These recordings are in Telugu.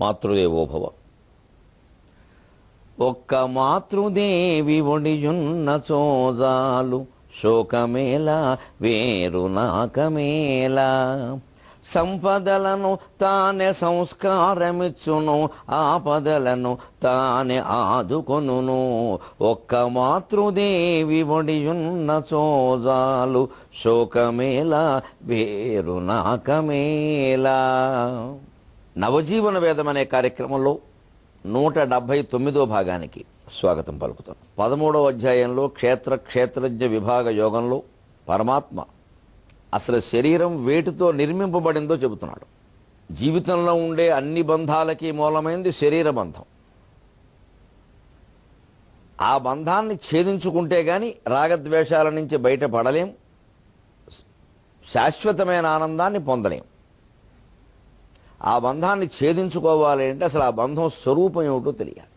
మాతృదేవోభవ. ఒక్క మాతృదేవి ఒడియున్న చోజాలు, శోకమేలా వేరు నాకమేలా. సంపదలను తానే సంస్కారమిచ్చును, ఆపదలను తానే ఆదుకొనును. ఒక్క మాతృదేవి ఒడియున్న చోజాలు, శోకమేలా వేరు నాకమేలా. నవజీవన వేదం అనే కార్యక్రమంలో 179వ భాగానికి స్వాగతం పలుకుతాం. 13వ అధ్యాయంలో క్షేత్రజ్ఞ విభాగ యోగంలో పరమాత్మ అసలు శరీరం వేటితో నిర్మింపబడిందో చెబుతున్నాడు. జీవితంలో ఉండే అన్ని బంధాలకి మూలమైంది శరీర బంధం. ఆ బంధాన్ని ఛేదించుకుంటే గాని రాగద్వేషాల నుంచి బయటపడలేం, శాశ్వతమైన ఆనందాన్ని పొందలేం. ఆ బంధాన్ని ఛేదించుకోవాలి అంటే అసలు ఆ బంధం స్వరూపం ఏమిటో తెలియాలి.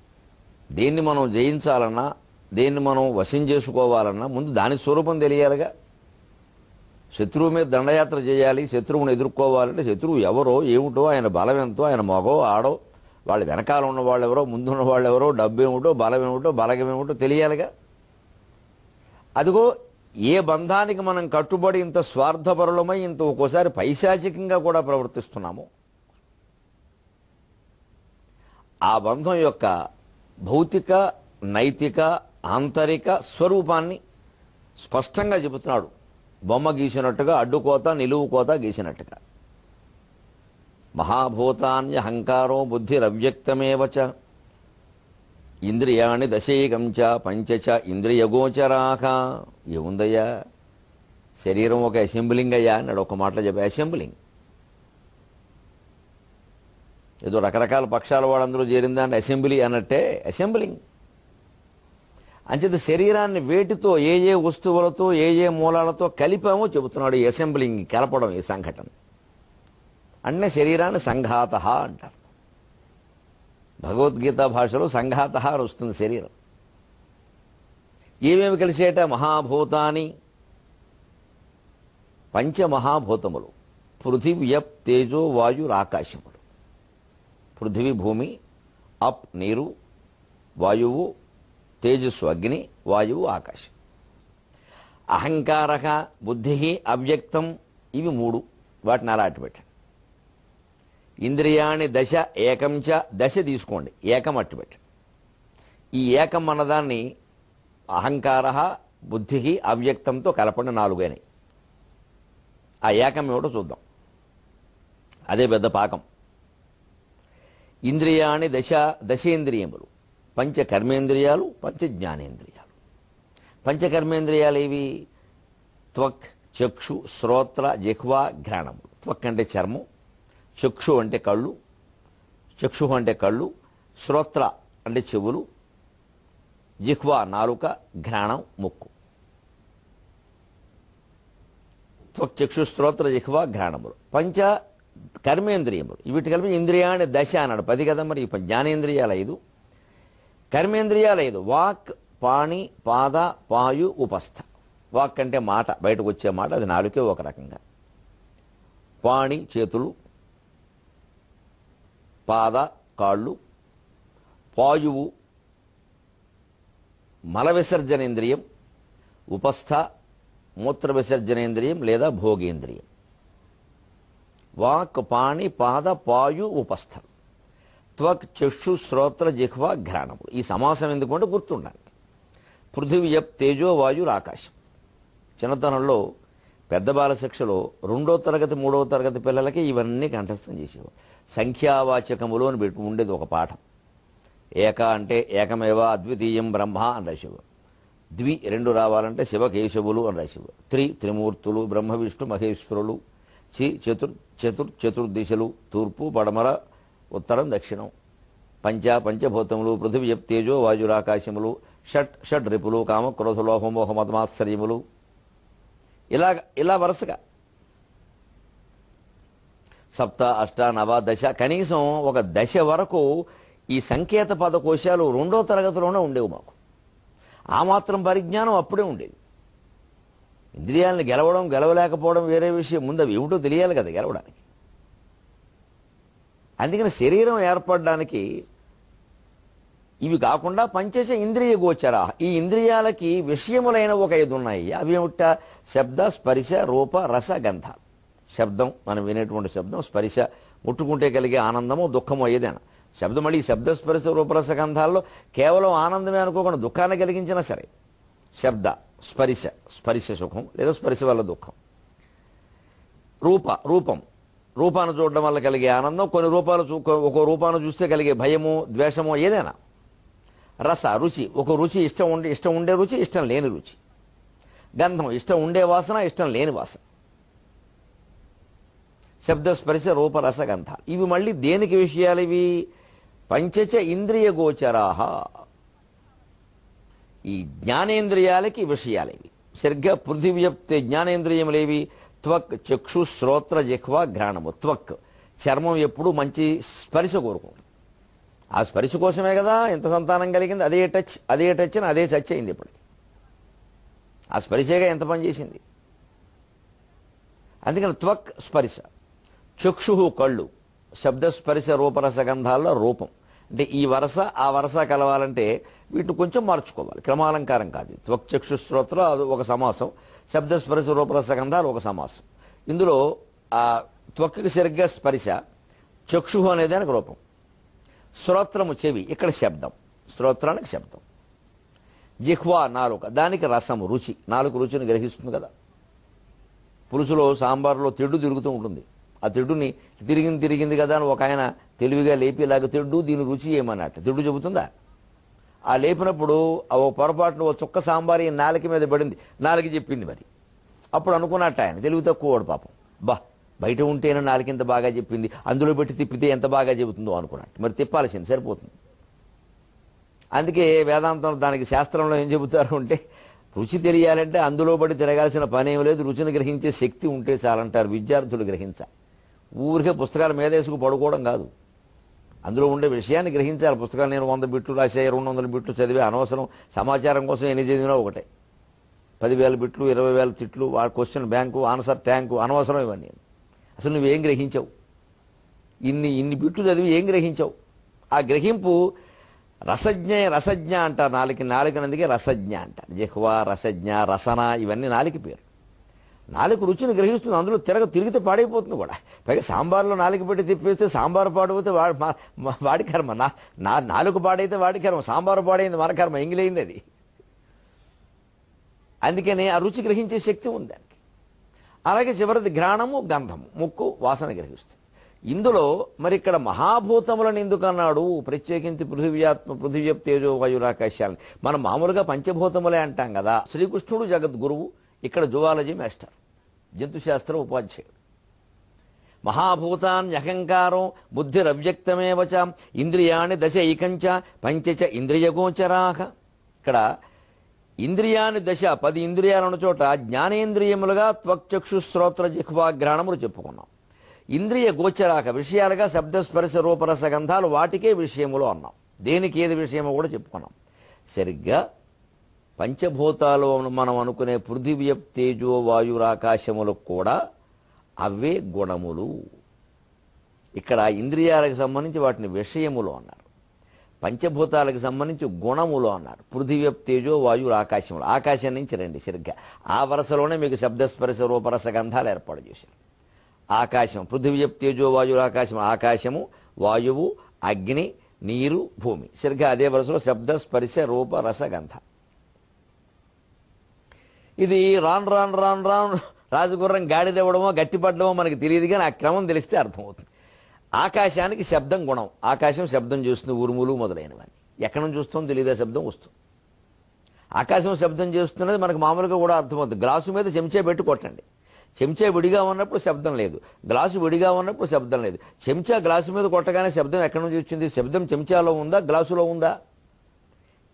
దేన్ని మనం జయించాలన్నా, దేన్ని మనం వశం చేసుకోవాలన్నా ముందు దాని స్వరూపం తెలియాలిగా. శత్రువు మీద దండయాత్ర చేయాలి, శత్రువుని ఎదుర్కోవాలంటే శత్రువు ఎవరో ఏమిటో, ఆయన బలం ఎంతో, ఆయన మగో ఆడో, వాళ్ళు వెనకాల ఉన్న వాళ్ళు ఎవరో, ముందున్న వాళ్ళు ఎవరో, డబ్బు ఏమిటో, బలం ఏమిటో, బలగం ఏమిటో తెలియాలిగా. అదిగో ఏ బంధానికి మనం కట్టుబడి ఇంత స్వార్థపరులమై ఇంత ఒక్కోసారి పైశాచికంగా కూడా ప్రవర్తిస్తున్నామో ఆ బంధం యొక్క భౌతిక, నైతిక, ఆంతరిక స్వరూపాన్ని స్పష్టంగా చెబుతున్నాడు. బొమ్మ గీసినట్టుగా, అడ్డుకోత నిలువు కోత గీసినట్టుగా. మహాభూతాన్య అహంకారో బుద్ధిరవ్యక్తమేవచ ఇంద్రియాణి దశైకంచ పంచచ ఇంద్రియగోచరాక. ఏముందయ్యా, శరీరం ఒక అసెంబ్లింగ్ అయ్యా అన్నాడు. ఒక మాటలో చెప్పి అసెంబ్లింగ్. ఏదో రకరకాల పక్షాల వాళ్ళందరూ చేరిందాన్ని అసెంబ్లీ అన్నట్టే అసెంబ్లింగ్. అంచేత శరీరాన్ని వేటితో, ఏ ఏ వస్తువులతో, ఏ ఏ మూలాలతో కలిపామో చెబుతున్నాడు. ఈ అసెంబ్లింగ్, కలపడం, ఈ సంఘటన అంటే శరీరాన్ని సంఘాత అంటారు. భగవద్గీత భాషలో సంఘాత అని వస్తుంది శరీరం. ఏమేమి కలిసేట? మహాభూతాని, పంచమహాభూతములు, పృథివ్యప్ తేజో వాయురాకాశములు. పృథివీ భూమి, అప్ నీరు, వాయువు, తేజస్సు అగ్ని, వాయువు ఆకాశం. అహంకారక బుద్ధి అవ్యక్తం, ఇవి మూడు. వాటిని అలా అట్టుపెట్టండి. ఇంద్రియాణి దశ ఏకంచ, దశ తీసుకోండి, ఏకం అట్టుపెట్టండి. ఈ ఏకం అన్నదాన్ని అహంకార బుద్ధి అవ్యక్తంతో కలపండి, 4 అయినాయి. ఆ ఏకం ఏమిటో చూద్దాం. అదే పెద్ద పాకం. ఇంద్రియాణి దశేంద్రియములు, పంచ కర్మేంద్రియాలు, పంచ జ్ఞానేంద్రియాలు. పంచకర్మేంద్రియాలు ఏవి? త్వక్, చక్షు, శ్రోత్ర, జిహ్వా, ఘ్రాణములు. త్వక్ అంటే చర్మం, చక్షు అంటే కళ్ళు, అంటే కళ్ళు, శ్రోత్ర అంటే చెవులు, జిహ్వా నాలుక, ఘ్రాణం ముక్కు. త్వక్, చక్షు, శ్రోత్ర, జిహ్వా, ఘ్రాణములు పంచ కర్మేంద్రియములు. వీటి కలిపి ఇంద్రియాన్ని దశ అన్నాడు. 10 కదా మరి. జ్ఞానేంద్రియాలు 5, కర్మేంద్రియాలు 5. వాక్, పాణి, పాద, పాయు, ఉపస్థ. వాక్ అంటే మాట, బయటకు వచ్చే మాట, అది నాలుకే ఒక రకంగా. పాణి చేతులు, పాద కాళ్ళు, పాయువు మల విసర్జనేంద్రియం, ఉపస్థ మూత్ర విసర్జనేంద్రియం లేదా భోగేంద్రియం. వాక్, పాణి, పాద, పాయు, ఉపస్థ. త్వక్, చక్షు, శ్రోత్ర, జిహ్వా, ఘ్రాణములు. ఈ సమాసం ఎందుకంటే గుర్తుండడానికి. పృథివీ యప్ తేజో వాయుర్ ఆకాశం. చిన్నతనంలో పెద్ద బాల శిక్షలో 2వ తరగతి 3వ తరగతి పిల్లలకి ఇవన్నీ కంఠస్థం చేసేవారు. సంఖ్యావాచకములు అని పెట్టి ఉండేది ఒక పాఠం. ఏక అంటే ఏకమేవ అద్వితీయం బ్రహ్మ అని రాసేవారు. ద్వి 2 రావాలంటే శివకేశవులు అని రాసేవారు. త్రిమూర్తులు బ్రహ్మ విష్ణు మహేశ్వరులు. చతుర్దిశలు తూర్పు పడమర ఉత్తరం దక్షిణం. పంచభూతములు పృథివీ యప్ తేజో వాయురాకాశములు. షట్ రిపులు కామ క్రోధ లోహమోహ మదమాత్సర్యములు. ఇలా వరుసగా 7, 8, 9, 10 కనీసం ఒక దశ వరకు ఈ సంకేత పదకోశాలు 2వ తరగతిలోనే ఉండేవి మాకు. ఆ మాత్రం పరిజ్ఞానం అప్పుడే ఉండేది. ఇంద్రియాలను గెలవడం గెలవలేకపోవడం వేరే విషయం. ముందు అవి ఏమిటో తెలియాలి కదా గెలవడానికి. అందుకని శరీరం ఏర్పడడానికి ఇవి కాకుండా పంచచ ఇంద్రియ గోచర, ఈ ఇంద్రియాలకి విషయములైన ఒక 5 ఉన్నాయి. అవి ఏమిట? శబ్ద, స్పర్శ, రూప, రస, గంధ. శబ్దం, మనం వినేటువంటి శబ్దం. స్పర్శ, ముట్టుకుంటే కలిగే ఆనందము, దుఃఖము ఏదైనా. శబ్దం మళ్ళీ శబ్ద, స్పర్శ, రూపరస, గంధాల్లో కేవలం ఆనందమే అనుకోకుండా దుఃఖాన్ని కలిగించినా సరే శబ్ద, స్పర్శ, స్పర్శ సుఖం లేదా స్పర్శ వల్ల దుఃఖం. రూపం, రూపాన్ని చూడడం వల్ల కలిగే ఆనందం, కొన్ని రూపాలు ఒక రూపాన్ని చూస్తే కలిగే భయము, ద్వేషము ఏదైనా. రస, రుచి, ఒక రుచి ఇష్టం ఉండే రుచి, ఇష్టం లేని రుచి. గంధం, ఇష్టం ఉండే వాసన, ఇష్టం లేని వాసన. శబ్ద, స్పర్శ, రూప, రస, గంధ. ఇవి మళ్ళీ దేనికి విషయాలు? ఇవి పంచచ ఇంద్రియ గోచరాహ, ఈ జ్ఞానేంద్రియాలకి విషయాలు ఇవి. సరిగ్గా పృథివ్యప్తే జ్ఞానేంద్రియములేవి? త్వక్, చక్షు, శ్రోత్ర, జిహ్వ, ఘ్రాణము. త్వక్, చర్మం ఎప్పుడు మంచి స్పర్శ కోరుకుంటుంది. ఆ స్పర్శ కోసమే కదా ఇంత సంతానం కలిగింది. అదే టచ్ అని అదే చర్చ అయింది. ఇప్పటికి ఆ స్పర్శగా ఎంత పని చేసింది. అందుకని త్వక్, స్పర్శ. చక్షు, కళ్ళు. శబ్ద, స్పర్శ, రూపరస, గంధాల్లో రూపం. అంటే ఈ వరస ఆ వరస కలవాలంటే వీటిని కొంచెం మార్చుకోవాలి, క్రమాలంకారం కాదు. త్వక్, చక్షు, శ్రోత్ర అది ఒక సమాసం. శబ్ద, స్పర్శ, రూపరస, గంధాలు ఒక సమాసం. ఇందులో ఆ త్వక్కి సరిగ్గా స్పర్శ, చక్షు అనేది దానికి రూపం. శ్రోత్రము, చెవి, ఇక్కడ శబ్దం, శ్రోత్రానికి శబ్దం. జిహ్వా, నాలుక, దానికి రసము, రుచి. నాలుగు రుచిని గ్రహిస్తుంది కదా. పులుసులో, సాంబార్లో తెడ్డు తిరుగుతూ ఉంటుంది. ఆ తెడ్డుని తిరిగింది కదా అని ఒక ఆయన తెలివిగా లేపేలాగా తెడ్డు దీని రుచి ఏమన్నట్టు తెడ్డు చెబుతుందా? ఆ లేపినప్పుడు ఓ పొరపాటును ఓ చుక్క సాంబార్ ఈ నాలుక మీద పడింది, నాలుక చెప్పింది. మరి అప్పుడు అనుకున్నట్టు ఆయన తెలివి తక్కువవాడు పాపం. బయట ఉంటేనే నాలుగింత బాగా చెప్పింది, అందులో పెట్టి తిప్పితే ఎంత బాగా చెబుతుందో అనుకున్నట్టు. మరి తిప్పాల్సింది, సరిపోతుంది. అందుకే వేదాంతం దానికి శాస్త్రంలో ఏం చెబుతారు అంటే, రుచి తెలియాలంటే అందులో పడి తిరగాల్సిన పని ఏం లేదు, రుచిని గ్రహించే శక్తి ఉంటే చాలంటారు. విద్యార్థులు గ్రహించాలి. ఊరికే పుస్తకాల మీద వేసుకు పడుకోవడం కాదు, అందులో ఉండే విషయాన్ని గ్రహించాలి. పుస్తకాలు నేను 100 బిట్లు రాసే, 200 బిట్లు చదివే అనవసరం. సమాచారం కోసం ఎన్ని చదివినా ఒకటే. 10,000 బిట్లు, 20,000 తిట్లు, క్వశ్చన్ బ్యాంకు, ఆన్సర్ ట్యాంకు, అనవసరం ఇవన్నీ. అసలు నువ్వేం గ్రహించావు? ఇన్ని బిట్లు చదివి ఏం గ్రహించావు? ఆ గ్రహింపు రసజ్ఞ అంటారు. నాలుకనందుకే రసజ్ఞ అంటారు. జిహ్వ, రసజ్ఞ, రసన ఇవన్నీ నాలుక పేరు. నాలుక రుచిని గ్రహిస్తుంది, అందులో తిరిగితే పాడైపోతుంది కూడా. పైగా సాంబార్లో నాలుక పెట్టి తిప్పేస్తే సాంబార్ పాడైపోతే వాడి కర్మ. నాలుక పాడైతే వాడి కర్మ, సాంబారు పాడైంది మన కర్మ, ఎంగిలైంది అది. అందుకనే ఆ రుచి గ్రహించే శక్తి ఉంది దానికి. అలాగే చివరిది ఘ్రాణము, గంధము, ముక్కు వాసన గ్రహిస్తుంది. ఇందులో మరి ఇక్కడ మహాభూతములను ఎందుకన్నాడు? ప్రత్యేకించి పృథివ్యప్ తేజో వాయురాకాశాలని. మనం మామూలుగా పంచభూతములే అంటాం కదా. శ్రీకృష్ణుడు జగద్గురువు, ఇక్కడ జువాలజీ మాస్టర్, జంతుశాస్త్ర ఉపాధ్యాయుడు. మహాభూతాన్యహంకారం బుద్ధిరవ్యక్తమేవచ ఇంద్రియాణి దశ ఐకంచ పంచచ ఇంద్రియగోచరాహ. ఇక్కడ ఇంద్రియాన్ని దశ 10 ఇంద్రియాలు ఉన్న చోట జ్ఞానేంద్రియములుగా త్వక్చక్షు, శ్రోత్ర, జిహ్వా, ఘ్రాణములు చెప్పుకున్నాం. ఇంద్రియ గోచరాక విషయాలుగా శబ్ద, స్పర్శ, రూపరస, గంధాలు వాటికే విషయములు అన్నాం. దేనికి ఏది విషయమో కూడా చెప్పుకున్నాం. సరిగ్గా పంచభూతాలు మనం అనుకునే పృథివ్యప్ తేజో వాయురాకాశములకు కూడా అవే గుణములు. ఇక్కడ ఇంద్రియాలకు సంబంధించి వాటిని విషయములు అన్నారు, పంచభూతాలకు సంబంధించి గుణములు అన్నారు. పృథివ్యప్ తేజో వాయురాకాశములు, ఆకాశం నుంచి రండి. సరిగ్గా ఆ వరుసలోనే మీకు శబ్దస్పర్శ, రూపరస, గంధాలు ఏర్పాటు చేశారు. ఆకాశం, పృథివ్యప్ తేజో వాయురాకాశం, ఆకాశము, వాయువు, అగ్ని, నీరు, భూమి. సరిగ్గా అదే వరుసలో శబ్ద, స్పర్శ, రూప, రస, గంధ. ఇది రాను రాజుగుర్రం గాడిదవ్వడమో గట్టిపడ్డమో మనకు తెలియదు, కానీ ఆ క్రమం తెలిస్తే అర్థమవుతుంది. ఆకాశానికి శబ్దం గుణం. ఆకాశం శబ్దం చేస్తుంది, ఉరుములు మొదలైనవన్నీ. ఎక్కడి నుంచి చూస్తుందో తెలియదు, శబ్దం వస్తుంది. ఆకాశం శబ్దం చేస్తున్నది మనకు మామూలుగా కూడా అర్థమవుతుంది. గ్లాసు మీద చెంచా పెట్టి కొట్టండి, చెంచా విడిగా ఉన్నప్పుడు శబ్దం లేదు, గ్లాసు విడిగా ఉన్నప్పుడు శబ్దం లేదు. చెంచా గ్లాసు మీద కొట్టగానే శబ్దం ఎక్కడి నుంచి వచ్చింది? శబ్దం చెంచాలో ఉందా, గ్లాసులో ఉందా?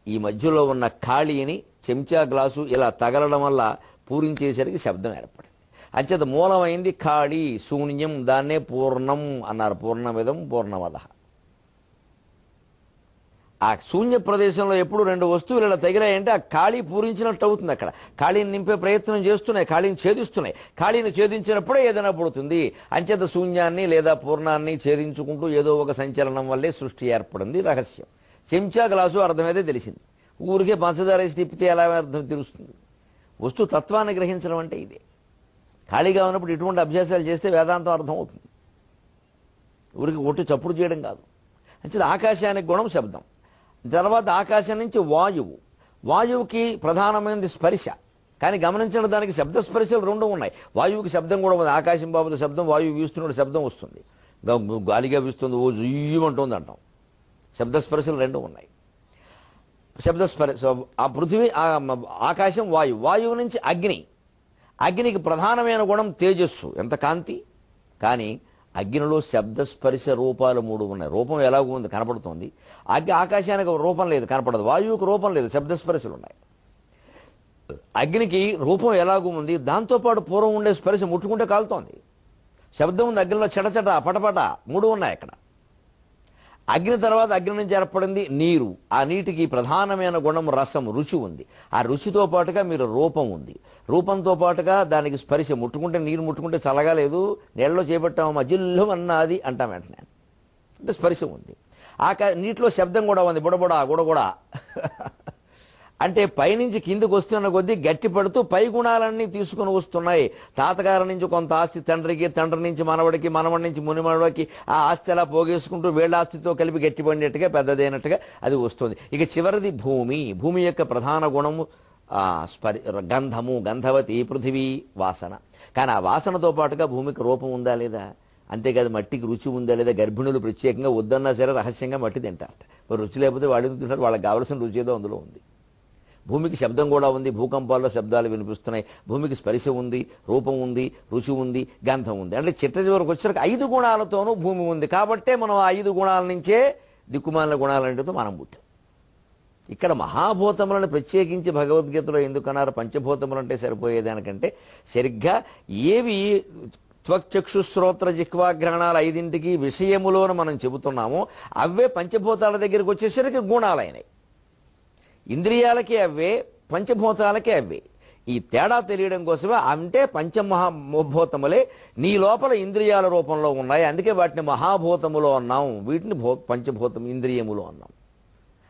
ఈ మధ్యలో ఉన్న ఖాళీని చెంచా, గ్లాసు ఇలా తగలడం వల్ల పూరించేసరికి శబ్దం ఏర్పడింది. అంచేత మూలమైంది ఖాళీ, శూన్యం. దాన్నే పూర్ణం అన్నారు. పూర్ణమిదం పూర్ణమదః. ఆ శూన్య ప్రదేశంలో ఎప్పుడు రెండు వస్తువులు ఇలా తగిలాయంటే ఆ ఖాళీ పూరించినట్టు అవుతుంది. అక్కడ ఖాళీని నింపే ప్రయత్నం చేస్తున్నాయి, ఖాళీని ఛేదిస్తున్నాయి. ఖాళీని ఛేదించినప్పుడే ఏదైనా పుడుతుంది. అంచేత శూన్యాన్ని లేదా పూర్ణాన్ని ఛేదించుకుంటూ ఏదో ఒక సంచలనం వల్లే సృష్టి ఏర్పడింది. రహస్యం చెంచా గ్లాసు అర్థమైతే తెలిసింది. ఊరికే పంచదార వేసి తిప్పితే ఎలా అర్థం తెలుస్తుంది? వస్తు తత్వాన్ని గ్రహించడం అంటే ఇదే. ఖాళీగా ఉన్నప్పుడు ఇటువంటి అభ్యాసాలు చేస్తే వేదాంతం అర్థం అవుతుంది. ఊరికి ఒట్టి చప్పుడు చేయడం కాదు. అంచేత ఆకాశానికి గుణం శబ్దం. తర్వాత ఆకాశం నుంచి వాయువు. వాయువుకి ప్రధానమైనది స్పర్శ. కానీ గమనించడం దానికి శబ్ద స్పర్శలు రెండు ఉన్నాయి. వాయువుకి శబ్దం కూడా ఉంది. ఆకాశం బాబుతో శబ్దం, వాయువు వీస్తున్నప్పుడు శబ్దం వస్తుంది. గాలిగా వీస్తుంది, ఓ జుయ్యమంటుంది అంటాం. శబ్దస్పర్శలు రెండు ఉన్నాయి. శబ్దస్పర్శ ఆ పృథివీ, ఆకాశం, వాయువు. వాయువు నుంచి అగ్ని. అగ్నికి ప్రధానమైన గుణం తేజస్సు, ఎంత కాంతి. కానీ అగ్నిలో శబ్దస్పర్శ రూపాలు మూడు ఉన్నాయి. రూపం ఎలాగో ఉంది, కనపడుతోంది. ఆకాశానికి రూపం లేదు, కనపడదు. వాయువుకి రూపం లేదు, శబ్దస్పర్శలు ఉన్నాయి. అగ్నికి రూపం ఎలాగూ ఉంది, దాంతోపాటు పూర్వం ఉండే స్పర్శ ముట్టుకుంటే కాలుతోంది. శబ్దం ఉంది అగ్నిలో, చటచట పటపట మూడు ఉన్నాయి అక్కడ. అగ్ని తర్వాత అగ్ని నుంచి ఏర్పడింది నీరు. ఆ నీటికి ప్రధానమైన గుణం రసం, రుచి ఉంది. ఆ రుచితో పాటుగా మీరు రూపం ఉంది. రూపంతో పాటుగా దానికి స్పర్శ. ముట్టుకుంటే, నీరు ముట్టుకుంటే చల్లగా లేదు, నీళ్ళలో చేపట్టాము మధ్యలో అన్నది అంటాం వెంటనే, అంటే స్పర్శ ఉంది. నీటిలో శబ్దం కూడా ఉంది, బుడబుడ గుడగుడ. అంటే పైనుంచి కిందకు వస్తున్న కొద్దీ గట్టి పడుతూ పై గుణాలన్నీ తీసుకుని వస్తున్నాయి. తాతగారి నుంచి కొంత ఆస్తి తండ్రికి, తండ్రి నుంచి మనవడికి, మనవడి నుంచి మునిమనవడికి, ఆ ఆస్తి అలా పోగేసుకుంటూ వీళ్ళ ఆస్తితో కలిపి గట్టిపడినట్టుగా పెద్దదైనట్టుగా అది వస్తుంది. ఇక చివరిది భూమి. భూమి యొక్క ప్రధాన గుణము గంధము, గంధవతి, పృథివీ, వాసన. కానీ ఆ వాసనతో పాటుగా భూమికి రూపం ఉందా లేదా? అంతేకాదు మట్టికి రుచి ఉందా లేదా? గర్భిణులు ప్రత్యేకంగా వద్దన్నా సరే రహస్యంగా మట్టి తింటారట. మరి రుచి లేకపోతే వాళ్ళు తింటారు, వాళ్ళకి కావలసిన రుచి ఏదో అందులో ఉంది. భూమికి శబ్దం కూడా ఉంది. భూకంపాల్లో శబ్దాలు వినిపిస్తున్నాయి. భూమికి స్పర్శ ఉంది, రూపం ఉంది, రుచి ఉంది, గంధం ఉంది. అంటే చిట్ట చివరికి వచ్చేసరికి 5 గుణాలతోనూ భూమి ఉంది. కాబట్టే మనం ఆ 5 గుణాల నుంచే దిక్కుమాలిన గుణాలంటితో మనం పుట్టాం. ఇక్కడ మహాభూతములను ప్రత్యేకించి భగవద్గీతలో ఎందుకన్నారు? పంచభూతములు అంటే సరిపోయేదానికంటే సరిగ్గా ఏవి త్వక్చక్షుశ్రోత్ర జిహ్వాఘ్రాణాలు 5ంటికి విషయములోను మనం చెబుతున్నామో అవే పంచభూతాల దగ్గరికి వచ్చేసరికి గుణాలైనాయి. ఇంద్రియాలకి అవే, పంచభూతాలకి అవే. ఈ తేడా తెలియడం కోసమే అంటే పంచమహాభూతములే నీ లోపల ఇంద్రియాల రూపంలో ఉన్నాయి. అందుకే వాటిని మహాభూతములో అన్నాం, వీటిని పంచభూతం ఇంద్రియములు అన్నాం.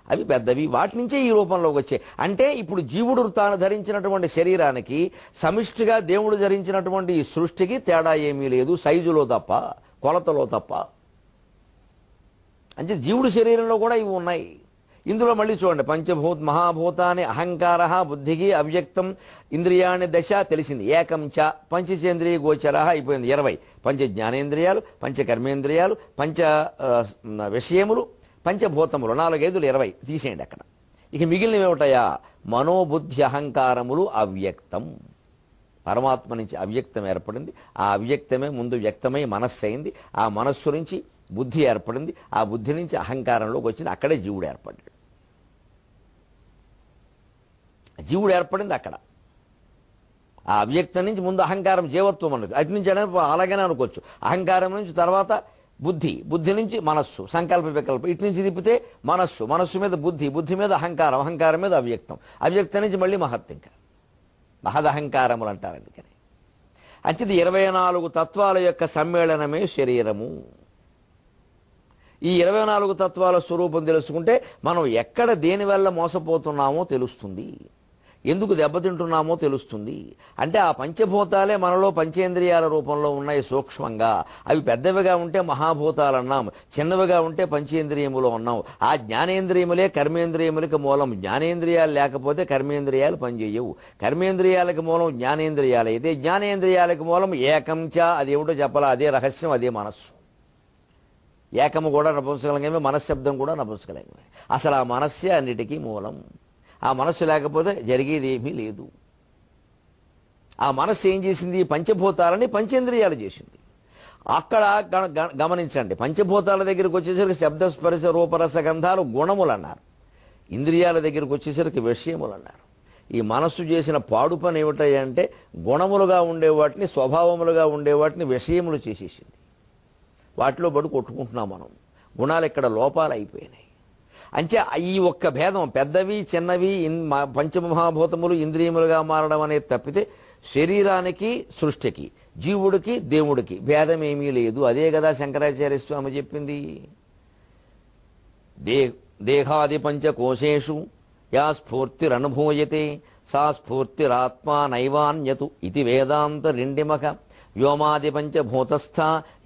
అవి పెద్దవి, వాటి నుంచే ఈ రూపంలోకి వచ్చాయి. అంటే ఇప్పుడు జీవుడు తాను ధరించినటువంటి శరీరానికి సమిష్టిగా దేవుడు ధరించినటువంటి ఈ సృష్టికి తేడా ఏమీ లేదు, సైజులో తప్ప, కొలతలో తప్ప. అంటే జీవుడు శరీరంలో కూడా ఇవి ఉన్నాయి. ఇందులో మళ్ళీ చూడండి, మహాభూతాన్ని అహంకార బుద్ధికి అవ్యక్తం ఇంద్రియాణి దశ తెలిసింది. ఏకం చ పంచచేంద్రియ గోచర అయిపోయింది. 20 పంచ జ్ఞానేంద్రియాలు, పంచ కర్మేంద్రియాలు, పంచ విషయములు, పంచభూతములు, 4 5 20 తీసేయండి అక్కడ. ఇక మిగిలినవి ఏమిటాయా? మనోబుద్ధి అహంకారములు అవ్యక్తం. పరమాత్మ నుంచి అవ్యక్తం ఏర్పడింది. ఆ అవ్యక్తమే ముందు వ్యక్తమై మనస్సు అయింది. ఆ మనస్సు నుంచి బుద్ధి ఏర్పడింది. ఆ బుద్ధి నుంచి అహంకారంలోకి వచ్చింది. అక్కడే జీవుడు ఏర్పడ్డాడు. జీవుడు ఏర్పడింది అక్కడ. ఆ అవ్యక్తం నుంచి ముందు అహంకారం, జీవత్వం అన్నది. అటు నుంచి అలాగనే అనుకోవచ్చు. అహంకారం నుంచి తర్వాత బుద్ధి, బుద్ధి నుంచి మనస్సు, సంకల్ప వికల్పం. ఇటు నుంచి తిప్పితే మనస్సు, మనస్సు మీద బుద్ధి, బుద్ధి మీద అహంకారం, అహంకారం మీద అవ్యక్తం, అవ్యక్తం నుంచి మళ్ళీ మహత్. ఇంకా మహదహంకారములు అంటారు. అందుకని అంచేది 24 తత్వాల యొక్క సమ్మేళనమే శరీరము. ఈ 24 తత్వాల స్వరూపం తెలుసుకుంటే మనం ఎక్కడ దేనివల్ల మోసపోతున్నామో తెలుస్తుంది, ఎందుకు దెబ్బతింటున్నామో తెలుస్తుంది. అంటే ఆ పంచభూతాలే మనలో పంచేంద్రియాల రూపంలో ఉన్నాయి సూక్ష్మంగా. అవి పెద్దవిగా ఉంటే మహాభూతాలు అన్నాం, చిన్నవిగా ఉంటే పంచేంద్రియములు అన్నాం. ఆ జ్ఞానేంద్రియములే కర్మేంద్రియములకి మూలం. జ్ఞానేంద్రియాలు లేకపోతే కర్మేంద్రియాలు పనిచేయవు. కర్మేంద్రియాలకు మూలం జ్ఞానేంద్రియాలు అయితే, జ్ఞానేంద్రియాలకు మూలం ఏకంచ. అదేమిటో చెప్పాలా? అదే రహస్యం, అదే మనస్సు. ఏకము కూడా నపుంసకలింగమే, మనశ్శబ్దం కూడా నపుంసకలింగమే. అసలు ఆ మనస్సే అన్నిటికీ మూలం. ఆ మనస్సు లేకపోతే జరిగేది ఏమీ లేదు. ఆ మనస్సు ఏం చేసింది? పంచభూతాలని పంచేంద్రియాలు చేసింది. అక్కడ గమనించండి, పంచభూతాల దగ్గరికి వచ్చేసరికి శబ్దస్పర్శ రూపరస గంధాలు గుణములు అన్నారు. ఇంద్రియాల దగ్గరికి వచ్చేసరికి విషయములు అన్నారు. ఈ మనస్సు చేసిన పాడు పని ఏమిటంటే గుణములుగా ఉండేవాటిని, స్వభావములుగా ఉండేవాటిని విషయములు చేసేసింది. వాటిలో పడి కొట్టుకుంటున్నాం మనం. గుణాలు ఇక్కడ లోపాలు అయిపోయినాయి. అంటే ఈ ఒక్క భేదం పెద్దవి చిన్నవి పంచమహాభూతములు ఇంద్రియములుగా మారడం అనేది తప్పితే శరీరానికి సృష్టికి జీవుడికి దేవుడికి భేదం ఏమీ లేదు. అదే కదా శంకరాచార్య స్వామి చెప్పింది. దేహాది పంచకోశేషు యా స్ఫూర్తిరనుభూయతే సా స్ఫూర్తిరాత్మా నైవాన్యతు ఇది వేదాంత రిండిమక వ్యోమాది పంచభూతస్థ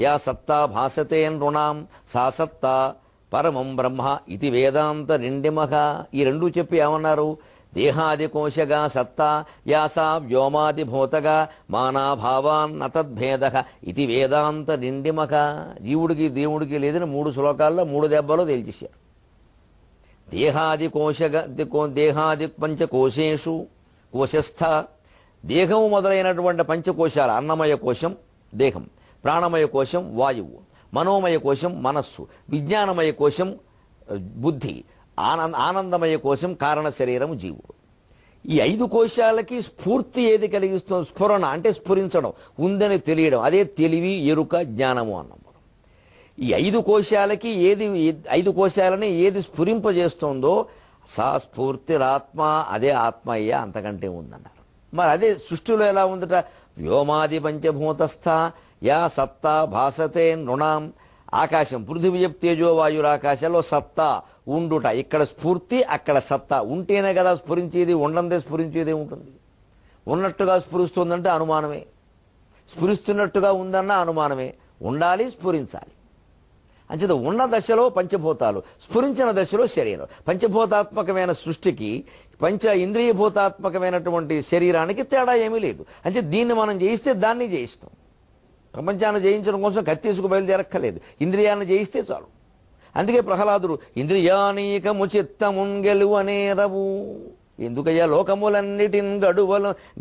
యా సత్తా భాసతే నృణాం సా సత్తా పరమం బ్రహ్మ ఇది వేదాంత రిండిమక. ఈ రెండూ చెప్పి ఏమన్నారు? దేహాది కోశగా సత్తా యాసా వ్యోమాది భూతగా మానాభావాన్ తద్భేద ఇది వేదాంత రిండిమక. జీవుడికి దేవుడికి లేదని 3 శ్లోకాల్లో 3 దెబ్బలో తేల్చేశారు. దేహాది పంచకోశేషు కోశస్థ దేహము మొదలైనటువంటి పంచకోశాలు అన్నమయ కోశం దేహం, ప్రాణమయ కోశం వాయువు, మనోమయ కోశం మనస్సు, విజ్ఞానమయ కోశం బుద్ధి, ఆనందమయ కోశం కారణ శరీరము జీవుడు. ఈ 5 కోశాలకి స్ఫూర్తి ఏది కలిగిస్తుంది? స్ఫురణ అంటే స్ఫురించడం, ఉందని తెలియడం. అదే తెలివి, ఎరుక, జ్ఞానము అన్నాం. ఈ 5 కోశాలకి 5 కోశాలని ఏది స్ఫురింపజేస్తుందో సా స్ఫూర్తిరాత్మ, అదే ఆత్మ అయ్యా, అంతకంటే ఉందన్నారు. మరి అదే సృష్టిలో ఎలా ఉందట? వ్యోమాది పంచభూతస్థ యా సత్తా భాసతే నృణాం. ఆకాశం పృథివీ తేజో వాయురాకాశాల్లో సత్తా ఉండుట, ఇక్కడ స్ఫూర్తి అక్కడ సత్తా ఉంటేనే కదా స్ఫురించేది. ఉండందే స్ఫురించేదే ఉంటుంది. ఉన్నట్టుగా స్ఫురిస్తుందంటే అనుమానమే, స్ఫురిస్తున్నట్టుగా ఉందన్న అనుమానమే. ఉండాలి, స్ఫురించాలి. అంచేత ఉన్న దశలో పంచభూతాలు, స్ఫురించిన దశలో శరీరం. పంచభూతాత్మకమైన సృష్టికి ఇంద్రియభూతాత్మకమైనటువంటి శరీరానికి తేడా ఏమీ లేదు. అంటే దీన్ని మనం జయిస్తే దాన్ని జయిస్తాం. ప్రపంచాన్ని జయించడం కోసం కత్తీసుకు బయలుదేరక్కర్లేదు, ఇంద్రియాన్ని జయిస్తే చాలు. అందుకే ప్రహ్లాదుడు ఇంద్రియానీకము చిత్తమున్ గెలువనేరవు, ఎందుకయ్యా లోకములన్నిటిన్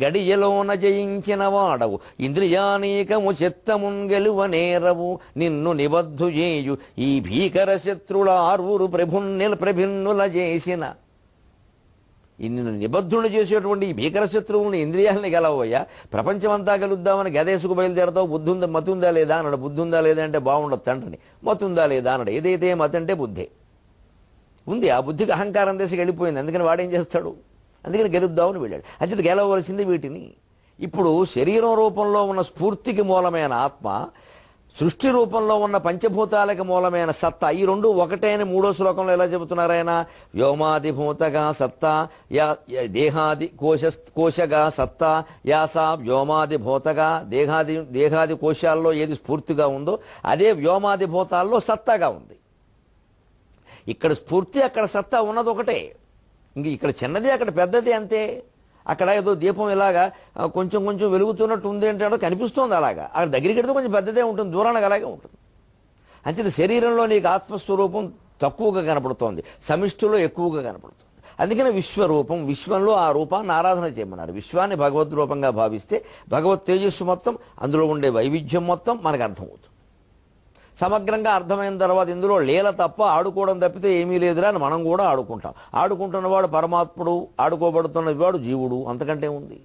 గడియలోన జయించిన వాడవు, ఇంద్రియానీకము చిత్తమున్ గెలువనేరవు, నిన్ను నిబద్ధు చేయు ఈ భీకర శత్రుల ఆర్వురు ప్రభిన్నుల చేసిన. నిన్ను నిబద్ధుడు చేసేటువంటి ఈ భీకర శత్రువుని ఇంద్రియాలని గెలవయ్యా. ప్రపంచమంతా గెలుద్దామని గదేసుకు బయలుదేరతావు. మతి ఉందా లేదా అన్నాడు. బుద్ధి ఉందా లేదా అంటే బాగుండదు తండ్రిని. మతి ఉందా లేదా అన్నాడు. ఏదైతే మతి అంటే బుద్ధే ఉంది. ఆ బుద్ధికి అహంకారం దేశకి వెళ్ళిపోయింది. అందుకని వాడేం చేస్తాడు? అందుకని గెలుద్దామని వెళ్ళాడు. అంచేత గెలవలసింది వీటిని. ఇప్పుడు శరీరం రూపంలో ఉన్న స్ఫూర్తికి మూలమైన ఆత్మ, సృష్టి రూపంలో ఉన్న పంచభూతాలకు మూలమైన సత్తా, ఈ రెండు ఒకటే అని 3వ శ్లోకంలో ఎలా చెబుతున్నారాయన? వ్యోమాదిభూతగా సత్తా దేహాది కోశగా సత్తా యాసా వ్యోమాది భూతగా. దేహాది కోశాల్లో ఏది స్ఫూర్తిగా ఉందో అదే వ్యోమాది భూతాల్లో సత్తాగా ఉంది. ఇక్కడ స్ఫూర్తి అక్కడ సత్తా ఉన్నది ఒకటే. ఇంక ఇక్కడ చిన్నది అక్కడ పెద్దది అంతే. అక్కడ ఏదో దీపం ఇలాగా కొంచెం కొంచెం వెలుగుతున్నట్టు ఉంది అంటే కనిపిస్తోంది. అలాగా అక్కడ దగ్గరికి వెళ్తే కొంచెం పెద్దదే ఉంటుంది, దూరానికి అలాగే ఉంటుంది. అంచేత శరీరంలో నీకు ఆత్మస్వరూపం తక్కువగా కనపడుతోంది, సమిష్టిలో ఎక్కువగా కనపడుతుంది. అందుకని విశ్వరూపం, విశ్వంలో ఆ రూపాన్ని ఆరాధన చేయమన్నారు. విశ్వాన్ని భగవద్ రూపంగా భావిస్తే భగవత్ తేజస్సు మొత్తం, అందులో ఉండే వైవిధ్యం మొత్తం మనకు అర్థమవుతుంది. సమగ్రంగా అర్థమైన తర్వాత ఇందులో లీల తప్ప ఆడుకోవడం తప్పితే ఏమీ లేదురా అని మనం కూడా ఆడుకుంటాం. ఆడుకుంటున్నవాడు పరమాత్ముడు, ఆడుకోబడుతున్నవాడు జీవుడు, అంతకంటే ఉంది.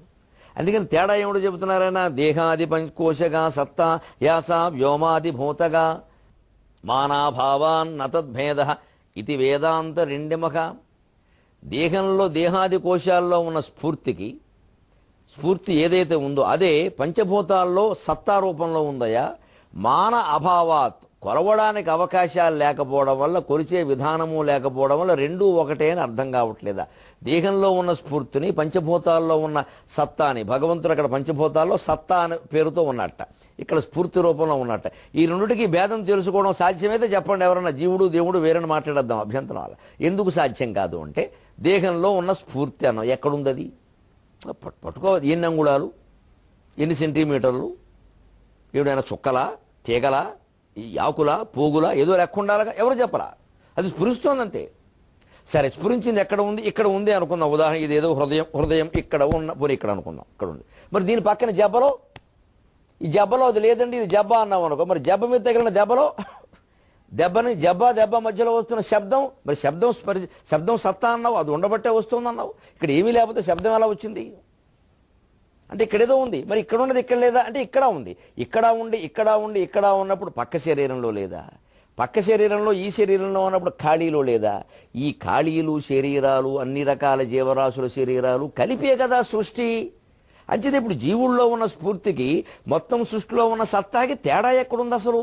అందుకని తేడా ఏమిటో చెబుతున్నారైనా? దేహాది పంచకోశగా సత్తా యాసా వ్యోమాది భూతగా మానాభావాన్ తద్భేద ఇది వేదాంత రిండిమక. దేహంలో దేహాది కోశాల్లో ఉన్న స్ఫూర్తి ఏదైతే ఉందో అదే పంచభూతాల్లో సత్తా రూపంలో ఉందయా. మాన అభావాత్, కొలవడానికి అవకాశాలు లేకపోవడం వల్ల, కొలిచే విధానము లేకపోవడం వల్ల రెండూ ఒకటే అని అర్థం కావట్లేదా? దేహంలో ఉన్న స్ఫూర్తిని, పంచభూతాల్లో ఉన్న సత్తాని, భగవంతుడు అక్కడ పంచభూతాల్లో సత్తా అనే పేరుతో ఉన్నట్ట, ఇక్కడ స్ఫూర్తి రూపంలో ఉన్నట్ట. ఈ రెండుటికి భేదం తెలుసుకోవడం సాధ్యమైతే చెప్పండి. ఎవరన్నా జీవుడు దేవుడు వేరని మాట్లాడద్దాం, అభ్యంతరం అలా. ఎందుకు సాధ్యం కాదు అంటే దేహంలో ఉన్న స్ఫూర్తి అన్నం ఎక్కడుంది? అది పట్టుకోవాలి. ఎన్ని అంగుళాలు, ఎన్ని సెంటీమీటర్లు, ఏడైనా చుక్కలా, తీగలా, ఆకులా, పోగులా, ఏదో లెక్క ఉండాలిగా. ఎవరు చెప్పరా? అది స్ఫురిస్తోందంతే. సరే, స్ఫురించింది ఎక్కడ ఉంది? ఇక్కడ ఉంది అనుకుందాం. ఉదాహరణ ఇదేదో హృదయం ఇక్కడ ఉన్న పోనీ ఇక్కడ అనుకుందాం, ఇక్కడ ఉంది. మరి దీని పక్కన జబ్బలో, ఈ జబ్బలో అది లేదండి, ఇది జబ్బ అన్నాం అనుకో. మరి జబ్బ మీద తగిలిన దెబ్బలో దెబ్బ మధ్యలో వస్తున్న శబ్దం, మరి శబ్దం సత్తా అన్నావు, అది ఉండబట్టే వస్తుంది అన్నావు. ఇక్కడ ఏమీ లేకపోతే శబ్దం ఎలా వచ్చింది అంటే ఇక్కడేదో ఉంది. మరి ఇక్కడ ఉన్నది ఇక్కడ లేదా అంటే ఇక్కడ ఉంది. ఇక్కడ ఉండి ఇక్కడ ఉన్నప్పుడు పక్క శరీరంలో లేదా? పక్క శరీరంలో ఈ శరీరంలో ఉన్నప్పుడు ఖాళీలో లేదా? ఈ ఖాళీలు శరీరాలు అన్ని రకాల జీవరాశుల శరీరాలు కలిపే కదా సృష్టి. అంచేది ఇప్పుడు జీవుల్లో ఉన్న స్ఫూర్తికి మొత్తం సృష్టిలో ఉన్న సత్తాకి తేడా ఎక్కడుంది అసలు?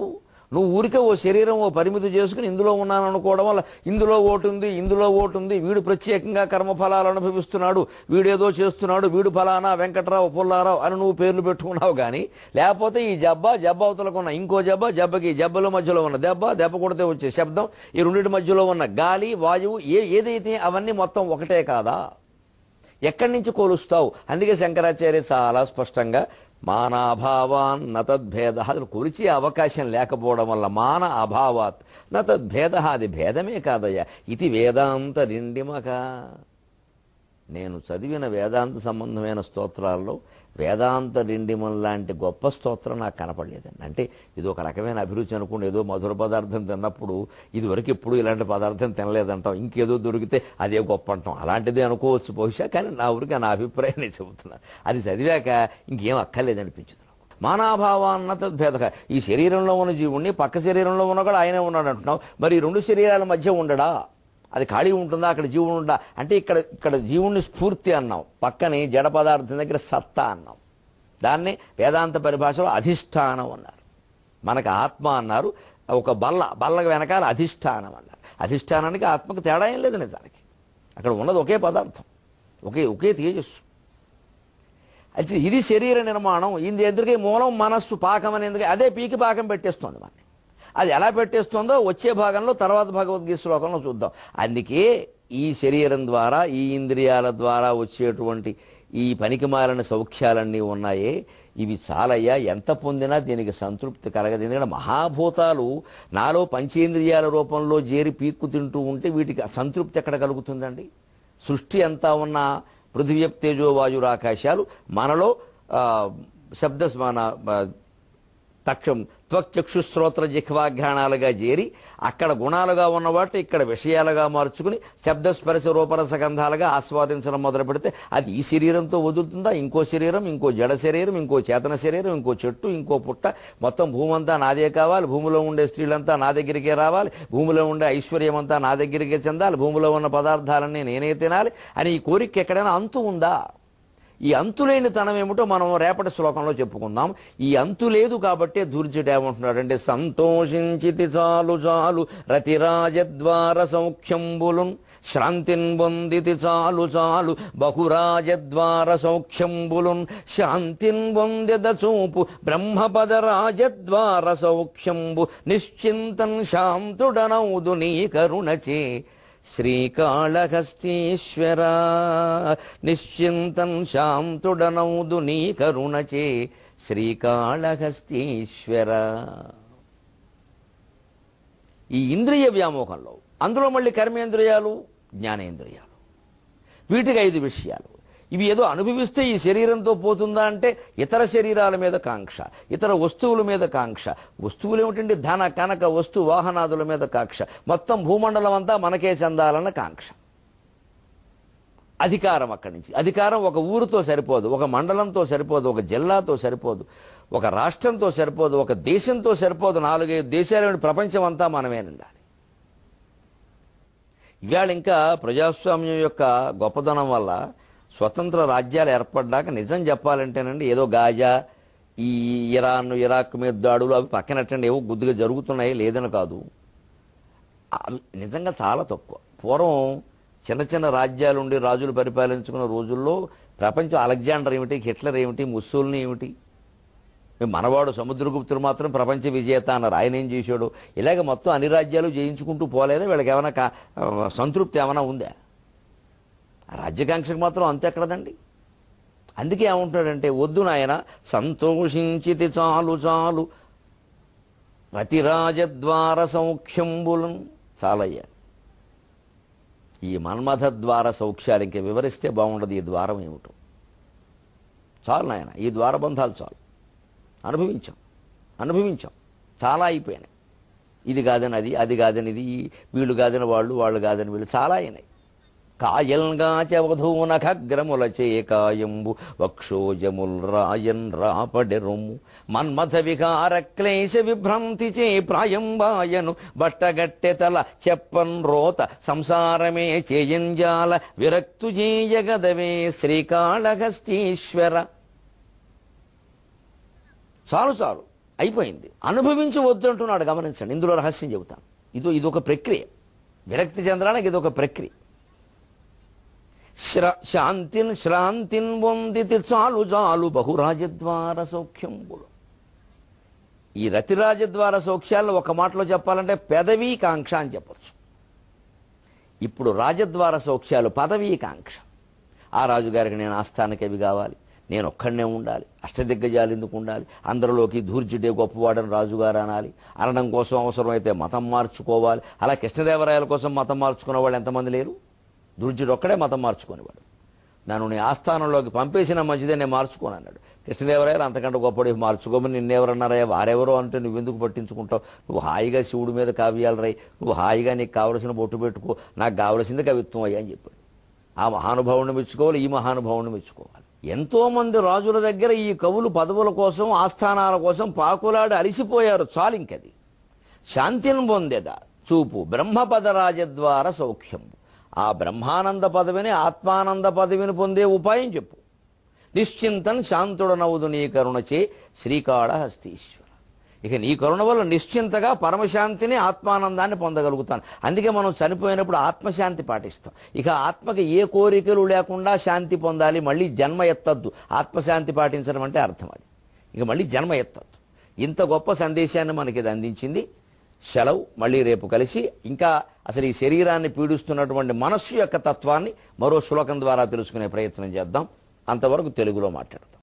నువ్వు ఊరికే ఓ శరీరం ఓ పరిమితి చేసుకుని ఇందులో ఉన్నాను అనుకోవడం వల్ల ఇందులో ఓటుంది, ఇందులో ఓటుంది, వీడు ప్రత్యేకంగా కర్మఫలాలు అనుభవిస్తున్నాడు, వీడేదో చేస్తున్నాడు, వీడు ఫలానా వెంకట్రావు పుల్లారావు అని నువ్వు పేర్లు పెట్టుకున్నావు. కానీ లేకపోతే ఈ జబ్బ అవతలకు ఉన్న ఇంకో జబ్బకి జబ్బల మధ్యలో ఉన్న దెబ్బ కొడితే వచ్చే శబ్దం, ఈ రెండింటి మధ్యలో ఉన్న గాలి వాయువు ఏదైతే అవన్నీ మొత్తం ఒకటే కాదా? ఎక్కడి నుంచి కోలుస్తావు? అందుకే శంకరాచార్య చాలా స్పష్టంగా మానాభావాన్ నతద్భేద, అది కొలిచే అవకాశం లేకపోవడం వల్ల మాన అభావాత్ నతద్భేద, అది భేదమే కాదయ్యా. ఇది వేదాంత రిండిమక. నేను చదివిన వేదాంత సంబంధమైన స్తోత్రాల్లో వేదాంత రిండిమం లాంటి గొప్ప స్తోత్రం నాకు కనపడలేదండి. అంటే ఇది ఒక రకమైన అభిరుచి అనుకోండి. ఏదో మధుర పదార్థం తిన్నప్పుడు ఇదివరకు ఎప్పుడు ఇలాంటి పదార్థం తినలేదంటాం, ఇంకేదో దొరికితే అదే గొప్ప అంటాం, అలాంటిదే అనుకోవచ్చు బహుశా. కానీ నా ఊరికి నా అభిప్రాయాన్ని చెబుతున్నా. అది చదివాక ఇంకేం అక్కర్లేదనిపించింది. మానాభావాన్న తద్భేద, ఈ శరీరంలో ఉన్న జీవుణ్ణి పక్క శరీరంలో ఉన్నవాడు ఆయనే ఉన్నాడు అంటున్నావు, మరి ఈ రెండు శరీరాల మధ్య ఉండడా? అది ఖాళీ ఉంటుందా? అక్కడ జీవుడు ఉండా? అంటే ఇక్కడ జీవుణ్ణి స్ఫూర్తి అన్నాం, పక్కనే జడ పదార్థం దగ్గర సత్తా అన్నాం. దాన్ని వేదాంత పరిభాషలో అధిష్టానం అన్నారు. మనకు ఆత్మ అన్నారు, ఒక బల్లకి వెనకాల అధిష్టానం అన్నారు. అధిష్టానానికి ఆత్మకు తేడా ఏం లేదు నిజానికి. అక్కడ ఉన్నది ఒకే పదార్థం, ఒకే తేజస్సు. అయితే ఇది శరీర నిర్మాణం. ఇది ఎందుకే మూలం మనస్సు, పాకం అని ఎందుకు అదే పీకి పాకం పెట్టేస్తుంది మనని. అది ఎలా పెట్టేస్తుందో వచ్చే భాగంలో తర్వాత భగవద్గీత శ్లోకంలో చూద్దాం. అందుకే ఈ శరీరం ద్వారా ఈ ఇంద్రియాల ద్వారా వచ్చేటువంటి ఈ పనికిమాలిన సౌఖ్యాలన్నీ ఉన్నాయే, ఇవి చాలయ్యా. ఎంత పొందినా దీనికి సంతృప్తి కలగదు. ఎందుకంటే మహాభూతాలు నాలో పంచేంద్రియాల రూపంలో చేరి పీక్కు తింటూ ఉంటే వీటికి సంతృప్తి ఎక్కడ కలుగుతుందండి? సృష్టి అంతా ఉన్న పృథివీ తేజో వాయురాకాశాలు మనలో శబ్దస్మాన తక్షం త్వక్చక్షుశ్రోత్ర జిహ్వాఘ్రాణాలుగా చేరి అక్కడ గుణాలుగా ఉన్నవాటి ఇక్కడ విషయాలుగా మార్చుకుని శబ్దస్పర్శ రూపరస గంధాలుగా ఆస్వాదించడం మొదలు పెడితే అది ఈ శరీరంతో వదులుతుందా? ఇంకో శరీరం, ఇంకో జడ శరీరం, ఇంకో చేతన శరీరం, ఇంకో చెట్టు, ఇంకో పుట్ట, మొత్తం భూమి అంతా నాదే కావాలి, భూమిలో ఉండే స్త్రీలంతా నా దగ్గరికే రావాలి, భూమిలో ఉండే ఐశ్వర్యం అంతా నా దగ్గరికే చెందాలి, భూమిలో ఉన్న పదార్థాలన్నీ నేనే తినాలి అని ఈ కోరిక ఎక్కడైనా అంతు ఉందా? ఈ అంతులేని తనం ఏమిటో మనం రేపటి శ్లోకంలో చెప్పుకుందాం. ఈ అంతు లేదు కాబట్టే దూర్జుడు ఏమంటున్నాడంటే సంతోషించితి చాలు చాలు రతిరాజద్వార సౌఖ్యంబులున్ శ్రాంతిన్ పొందితి చాలు చాలు బహురాజద్వార సౌఖ్యంబులున్ శాంతిన్ పొందెద చూపు బ్రహ్మపద రాజద్వార సౌఖ్యంబు నిశ్చింతన్ శాంతుడనౌదు నీ కరుణచే శ్రీకాళహస్తీశ్వర. నిశ్చింతం శాంతుడనౌదు నీ కరుణచే శ్రీకాళహస్తీశ్వర. ఈ ఇంద్రియ వ్యామోహంలో అందులో మళ్ళీ కర్మేంద్రియాలు, జ్ఞానేంద్రియాలు, వీటికి 5 విషయాలు. ఇవి ఏదో అనుభవిస్తే ఈ శరీరంతో పోతుందా అంటే ఇతర శరీరాల మీద కాంక్ష, ఇతర వస్తువుల మీద కాంక్ష. వస్తువులు ఏమిటండి? ధన కనక వస్తు వాహనాదుల మీద కాంక్ష. మొత్తం భూమండలం అంతా మనకే చెందాలన్న కాంక్ష. అధికారం అక్కడి నుంచి. అధికారం ఒక ఊరితో సరిపోదు, ఒక మండలంతో సరిపోదు, ఒక జిల్లాతో సరిపోదు, ఒక రాష్ట్రంతో సరిపోదు, ఒక దేశంతో సరిపోదు. 4-5 దేశాల ప్రపంచం అంతా మనమేనండి. ఇవాళ ఇంకా ప్రజాస్వామ్యం యొక్క గొప్పదనం వల్ల స్వతంత్ర రాజ్యాలు ఏర్పడ్డాక నిజం చెప్పాలంటేనండి ఏదో గాజా, ఈ ఇరాన్ ఇరాక్ మీద దాడులు అవి పక్కనట్టండి ఏవో గుద్దుగా జరుగుతున్నాయి, లేదని కాదు. అవి నిజంగా చాలా తక్కువ. పూర్వం చిన్న చిన్న రాజ్యాలు ఉండి రాజులు పరిపాలించుకున్న రోజుల్లో ప్రపంచం అలెగ్జాండర్ ఏమిటి, హిట్లర్ ఏమిటి, ముస్సోలినీ ఏమిటి, మనవాడు సముద్రగుప్తుడు మాత్రం ప్రపంచ విజేత అన్నారు. ఆయన ఏం చేశాడు? ఇలాగ మొత్తం అన్ని రాజ్యాలు జయించుకుంటూ పోలేదా? వీళ్ళకి ఏమైనా సంతృప్తి ఏమైనా ఉందా? రాజ్యకాంక్షకు మాత్రం అంతే ఎక్కడదండి. అందుకే ఏమంటున్నాడంటే వద్దు నాయన, సంతోషించితి చాలు చాలు రతిరాజద్వార సౌఖ్యంబులం. చాలయ్యా, ఈ మన్మథ ద్వార సౌఖ్యాలు ఇంక వివరిస్తే బాగుండదు. ఈ ద్వారం ఏమిటో చాలు నాయన, ఈ ద్వారబంధాలు చాలు. అనుభవించాం, చాలా అయిపోయినాయి. ఇది కాదని అది, అది కాదని ఇది, వీళ్ళు కాదని వాళ్ళు, వాళ్ళు కాదని వీళ్ళు, చాలా అయినాయి. కాయల్గా చవధూన ఖగ్రముల చేకాయంబు వక్షోజముల్ రాయన్ రాపడె రొమ్ము మన్మథ వికార క్లేశ విభ్రాంతి చే ప్రాయంబాయను బట్టగట్టె తల చెప్పన్ రోత సంసారమే చేయంజాల విరక్తు చేయగదవే శ్రీకాళహస్తీశ్వర. చాలు చాలు అయిపోయింది, అనుభవించి వద్దంటున్నాడు. గమనించండి, ఇందులో రహస్యం చెబుతాను. ఇదొక ప్రక్రియ, విరక్తి చెందడానికి ఇదొక ప్రక్రియ. శ్రాంతిన్ పొందితి చాలు చాలు బహురాజద్వార సౌఖ్యంబులు. ఈ రతిరాజద్వార సౌఖ్యాలను ఒక మాటలో చెప్పాలంటే పెదవీ కాంక్ష అని చెప్పచ్చు. ఇప్పుడు రాజద్వార సౌఖ్యాలు పదవీ కాంక్ష. ఆ రాజుగారికి నేను ఆస్థాన కవి కావాలి, నేను ఒక్కడనే ఉండాలి, అష్టదిగ్గజాలు ఎందుకు ఉండాలి, అందరిలోకి ధూర్జుడే గొప్పవాడని రాజుగారు అనాలి, అనడం కోసం అవసరమైతే మతం మార్చుకోవాలి. అలా కృష్ణదేవరాయల కోసం మతం మార్చుకున్న వాళ్ళు ఎంతమంది లేరు? దుర్జుడు ఒక్కడే మతం మార్చుకునేవాడు. నన్ను నీ ఆస్థానంలోకి పంపేసిన మంచిదే, నేను మార్చుకోను అన్నాడు. కృష్ణదేవరాయలు అంతకంటే గొప్పడి మార్చుకోమని నిన్నెవరన్నారా, వారెవరో అంటే నువ్వెందుకు పట్టించుకుంటావు, నువ్వు హాయిగా శివుడి మీద కావ్యాలు రాయి, నువ్వు హాయిగా నీకు కావలసిన బొట్టు పెట్టుకో, నాకు కావలసింది కవిత్వం అయ్యా అని చెప్పాడు. ఆ మహానుభావుని మెచ్చుకోవాలి, ఈ మహానుభావుని మెచ్చుకోవాలి. ఎంతోమంది రాజుల దగ్గర ఈ కవులు పదవుల కోసం ఆస్థానాల కోసం పాకులాడి అలిసిపోయారు. చాలింకది. శాంతిని పొందేదా చూపు బ్రహ్మపద రాజద్వార సౌఖ్యం. ఆ బ్రహ్మానంద పదవిని ఆత్మానంద పదవిని పొందే ఉపాయం చెప్పు. నిశ్చింతన్ శాంతుడనవుదు నీ కరుణచే శ్రీకాళహస్తీశ్వర. ఇక నీ కరుణ వల్ల నిశ్చింతగా పరమశాంతిని ఆత్మానందాన్ని పొందగలుగుతాను. అందుకే మనం చనిపోయినప్పుడు ఆత్మశాంతి పాటిస్తాం. ఇక ఆత్మకి ఏ కోరికలు లేకుండా శాంతి పొందాలి, మళ్ళీ జన్మ ఎత్తద్దు. ఆత్మశాంతి పాటించడం అంటే అర్థం అది. ఇక మళ్ళీ జన్మ ఎత్తద్దు. ఇంత గొప్ప సందేశాన్ని మనకి ఇది అందించింది. సెలవు, మళ్ళీ రేపు కలిసి ఇంకా అసలు ఈ శరీరాన్ని పీడిస్తున్నటువంటి మనస్సు యొక్క తత్వాన్ని మరో శ్లోకం ద్వారా తెలుసుకునే ప్రయత్నం చేద్దాం. అంతవరకు తెలుగులో మాట్లాడదాం.